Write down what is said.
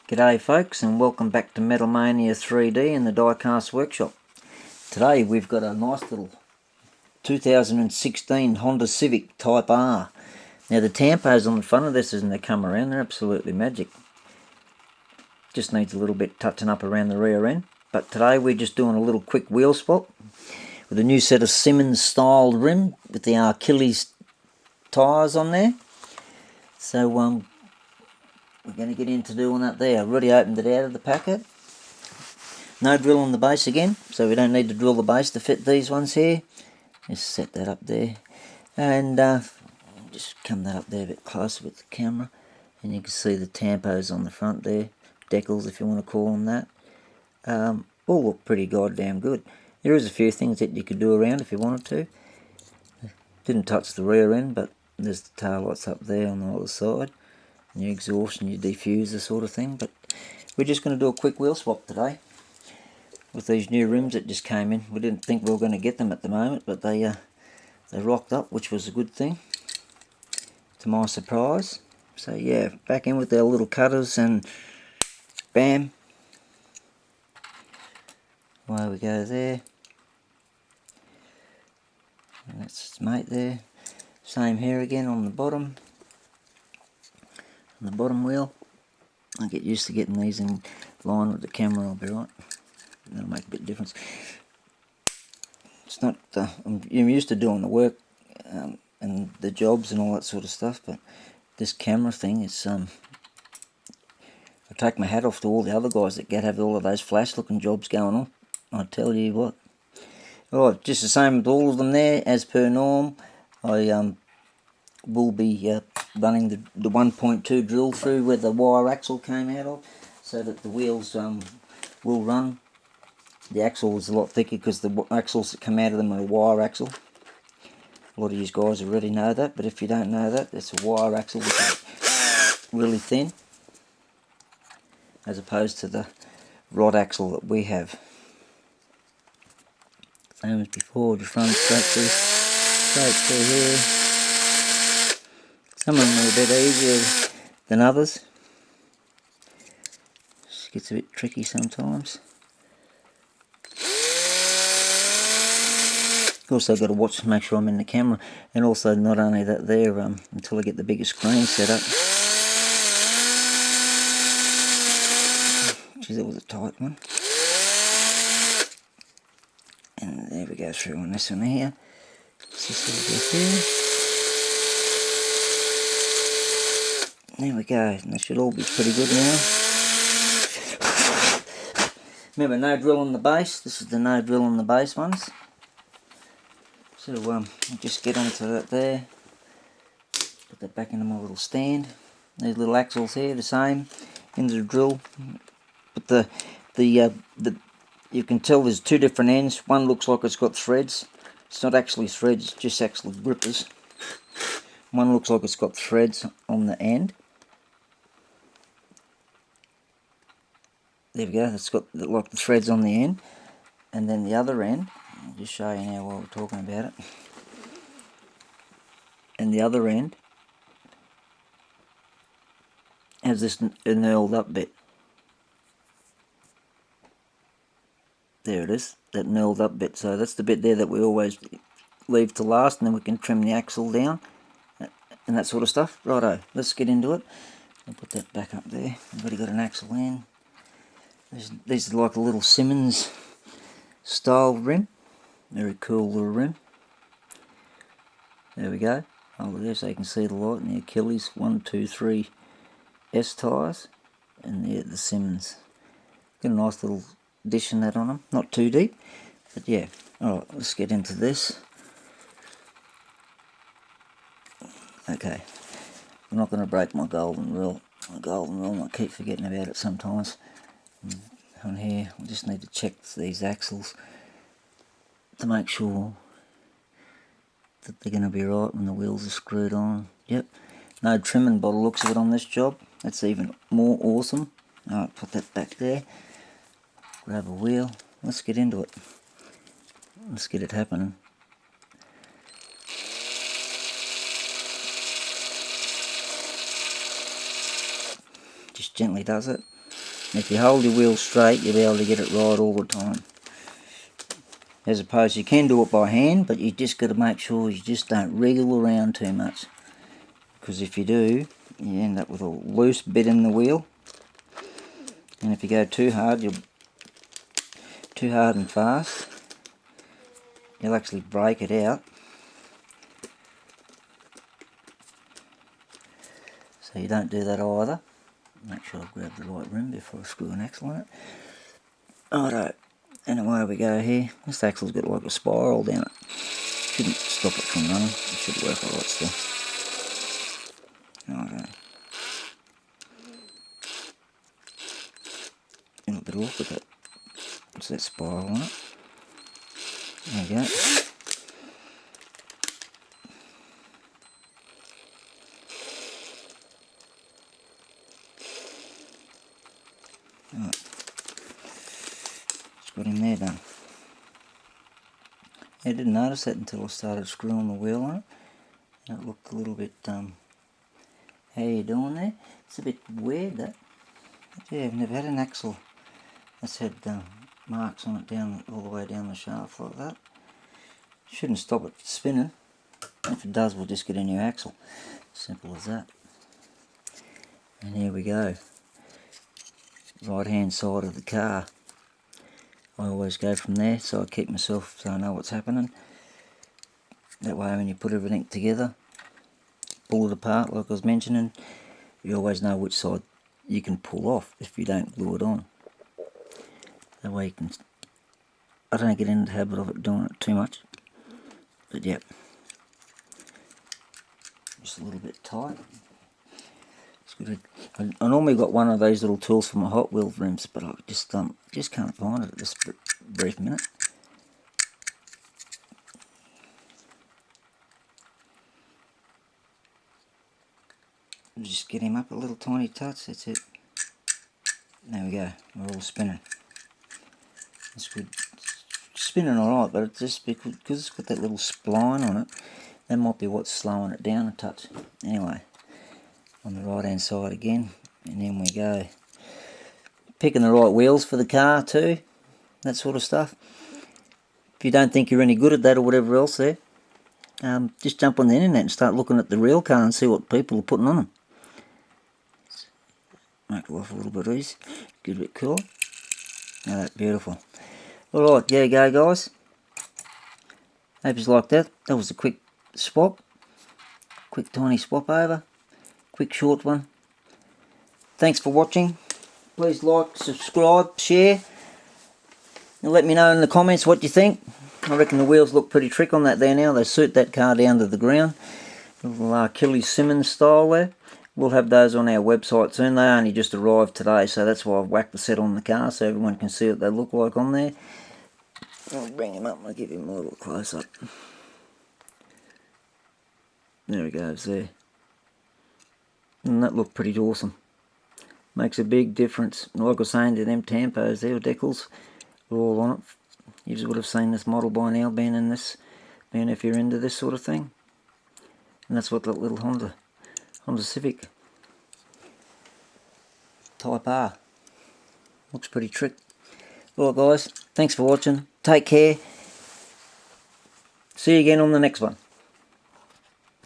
G'day folks, and welcome back to Metal Mania 3D in the Diecast workshop. Today we've got a nice little 2016 Honda Civic Type R. Now the tampos on the front of this as they come around, they're absolutely magic. Just needs a little bit touching up around the rear end. But today we're just doing a little quick wheel swap with a new set of Simmons styled rim with the Achilles tyres on there. So we're going to get into doing that there. I've already opened it out of the packet. No drill on the base again, so we don't need to drill the base to fit these ones here. Just set that up there. And just come that up there a bit closer with the camera. And you can see the tampos on the front there. Decals, if you want to call them that. All look pretty goddamn good. There is a few things that you could do around if you wanted to. Didn't touch the rear end, but there's the tail lights up there on the other side. Your exhaust and your diffuser sort of thing. But we're just going to do a quick wheel swap today with these new rims that just came in. We didn't think we were going to get them at the moment, but they rocked up, which was a good thing, to my surprise. So yeah, back in with our little cutters and bam, away we go there. And that's its mate there. Same here again on the bottom. On the bottom wheel. I'll get used to getting these in line with the camera, I'll be right. That'll make a bit of difference. It's not, I'm used to doing the work and the jobs and all that sort of stuff, but this camera thing is, I take my hat off to all the other guys that have all of those flash looking jobs going on. I tell you what. Alright, just the same with all of them there, as per norm. I will be running the 1.2 drill through where the wire axle came out of, so that the wheels will run. The axle is a lot thicker because the axles that come out of them are a wire axle. A lot of you guys already know that, but if you don't know that, it's a wire axle which is really thin, as opposed to the rod axle that we have. Same as before, just run straight through here. Some of them are a bit easier than others. Just gets a bit tricky sometimes. Also got to watch to make sure I'm in the camera, and also not only that there, until I get the bigger screen set up. Geez, that was a tight one. And there we go through on this one here. So this little bit here. There we go, and they should all be pretty good now. Remember, no drill on the base. This is the no drill on the base ones. So I'll just get onto that there. Put that back into my little stand. These little axles here, the same, into the drill. But you can tell there's two different ends. One looks like it's got threads. It's not actually threads, it's just actually grippers. One looks like it's got threads on the end. There we go, it's got like the threads on the end. And then the other end, I'll just show you now while we're talking about it. And the other end has this knurled up bit. There it is, that knurled up bit. So that's the bit there that we always leave to last, and then we can trim the axle down and that sort of stuff. Righto, let's get into it. I'll put that back up there. I've already got an axle in. These are like a little Simmons style rim. Very cool little rim. There we go. Over there so you can see the light, and the Achilles 123S tyres, and the Simmons. Got a nice little dish in that on them. Not too deep, but yeah. Alright, let's get into this. Okay. I'm not going to break my golden rule. I keep forgetting about it sometimes. On here, we just need to check these axles to make sure that they're going to be right when the wheels are screwed on. Yep, no trimming by the looks of it on this job. That's even more awesome. Alright, put that back there. Grab a wheel. Let's get into it. Let's get it happening. Just gently does it. If you hold your wheel straight, you'll be able to get it right all the time. As opposed, you can do it by hand, but you just got to make sure you just don't wriggle around too much. Because if you do, you end up with a loose bit in the wheel. And if you go too hard and fast, you'll actually break it out. So you don't do that either. Make sure I grab the right rim before I screw an axle on it. Righto, and away we go here. This axle's got like a spiral down it. Shouldn't stop it from running. It should work alright still. Righto. A little bit off with it. What's that spiral on it? There you go. Right. Just got him there done. I didn't notice that until I started screwing the wheel on it. And it looked a little bit, how you doing there? It's a bit weird that. But yeah, I've never had an axle that's had marks on it down all the way down the shaft like that. Shouldn't stop it spinning. If it does, we'll just get a new axle. Simple as that. And here we go. Right hand side of the car. I always go from there, so I keep myself so I know what's happening. That way when you put everything together, pull it apart like I was mentioning, you always know which side you can pull off if you don't glue it on. That way you can, I don't get into the habit of it doing it too much, but yep, just a little bit tight. I normally got one of those little tools for my Hot Wheels rims, but I just can't find it at this brief minute. Just get him up a little tiny touch, that's it. There we go, we're all spinning. It's good. It's spinning alright, but it's just because it's got that little spline on it, that might be what's slowing it down a touch. Anyway, on the right hand side again, and then we go. Picking the right wheels for the car too, that sort of stuff. If you don't think you're any good at that or whatever else there, just jump on the internet and start looking at the real car and see what people are putting on them. Make life a little bit easy, get a bit cooler. Now that's beautiful. Alright, there you go guys. Hope you like that. That was a quick swap. Quick tiny swap over. Quick short one. Thanks for watching. Please like, subscribe, share. And let me know in the comments what you think. I reckon the wheels look pretty trick on that there now. They suit that car down to the ground. Little Achilles Simmons style there. We'll have those on our website soon. They only just arrived today, so that's why I've whacked the set on the car so everyone can see what they look like on there. I'll bring him up and I'll give him a little close up. There he goes there. And that looked pretty awesome. Makes a big difference. Like I was saying to them tampos there, decals, are all on it. You would have seen this model by now, being if you're into this sort of thing. And that's what that little Honda Civic Type R looks pretty trick. Well guys, thanks for watching. Take care. See you again on the next one.